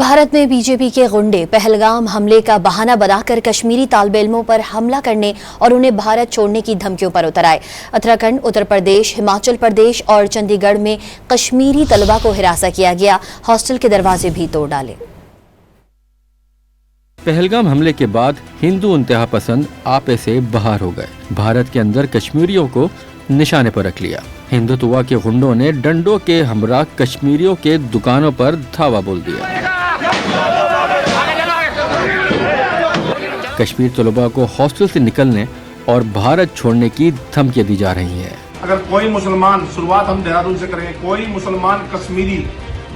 भारत में बीजेपी के गुंडे पहलगाम हमले का बहाना बनाकर कश्मीरी तालिब इल्मों पर हमला करने और उन्हें भारत छोड़ने की धमकियों पर उतर आए। उत्तराखंड, उत्तर प्रदेश, हिमाचल प्रदेश और चंडीगढ़ में कश्मीरी तलबा को हिरासा किया गया, हॉस्टल के दरवाजे भी तोड़ डाले। पहलगाम हमले के बाद हिंदू इंतहा पसंद आपे से बाहर हो गए। भारत के अंदर कश्मीरियों को निशाने पर रख लिया। हिंदुत्व के गुंडों ने डंडों के हमरा कश्मीरियों के दुकानों पर धावा बोल दिया। कश्मीर तलबा को हॉस्टल से निकलने और भारत छोड़ने की धमकियां दी जा रही हैं। अगर कोई मुसलमान, शुरुआत हम देहरादून से करेंगे, कोई मुसलमान कश्मीरी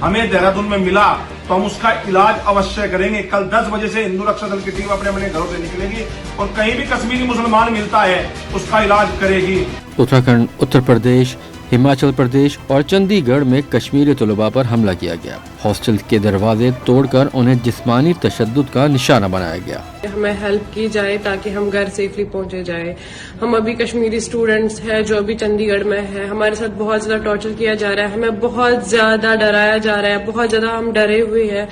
हमें देहरादून में मिला तो हम उसका इलाज अवश्य करेंगे। कल 10 बजे से हिंदू रक्षा दल की टीम अपने अपने घरों से निकलेगी और कहीं भी कश्मीरी मुसलमान मिलता है उसका इलाज करेगी। उत्तराखंड, उत्तर प्रदेश, हिमाचल प्रदेश और चंडीगढ़ में कश्मीरी तलबा पर हमला किया गया। हॉस्टल के दरवाजे तोड़कर उन्हें जिस्मानी तशद्दुद का निशाना बनाया गया। हमें हेल्प की जाए ताकि हम घर सेफली पहुंचे जाए। हम अभी कश्मीरी स्टूडेंट्स हैं जो अभी चंडीगढ़ में है, हमारे साथ बहुत ज्यादा टॉर्चर किया जा रहा है, हमें बहुत ज्यादा डराया जा रहा है, बहुत ज्यादा हम डरे हुए हैं।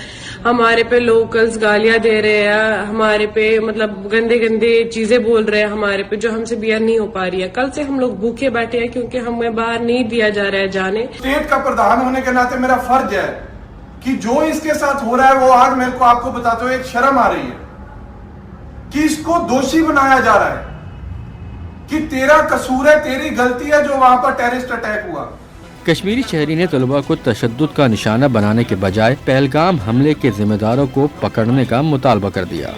हमारे पे लोकल्स गालियां दे रहे हैं, हमारे पे मतलब गंदे गंदे चीजें बोल रहे हैं हमारे पे, जो हमसे बियर नहीं हो पा रही है। कल से हम लोग भूखे बैठे हैं क्योंकि हमें बाहर नहीं दिया जा रहा है जाने। स्टेट का प्रधान होने के नाते मेरा फर्ज है कि जो इसके साथ हो रहा है वो आज मेरे को आपको बताते हुए एक शर्म आ रही है कि इसको दोषी बनाया जा रहा है कि तेरा कसूर है, तेरी गलती है जो वहां पर टेररिस्ट अटैक हुआ। कश्मीरी शहरी ने तलबा को तशद्दुद का निशाना बनाने के बजाय पहलगाम हमले के जिम्मेदारों को पकड़ने का मुतालबा कर दिया।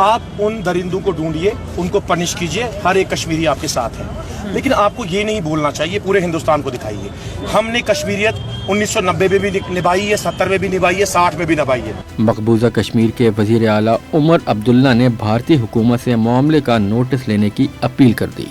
आप उन दरिंदों को ढूंढिए, उनको पनिश कीजिए, हर एक कश्मीरी आपके साथ है, लेकिन आपको ये नहीं बोलना चाहिए, पूरे हिंदुस्तान को दिखाइए हमने कश्मीरियत 1990 में भी निभाई है, 70 में भी निभाई है, 60 में भी निभाई है। मकबूजा कश्मीर के वजीर आला उमर अब्दुल्ला ने भारतीय हुकूमत से मामले का नोटिस लेने की अपील कर दी।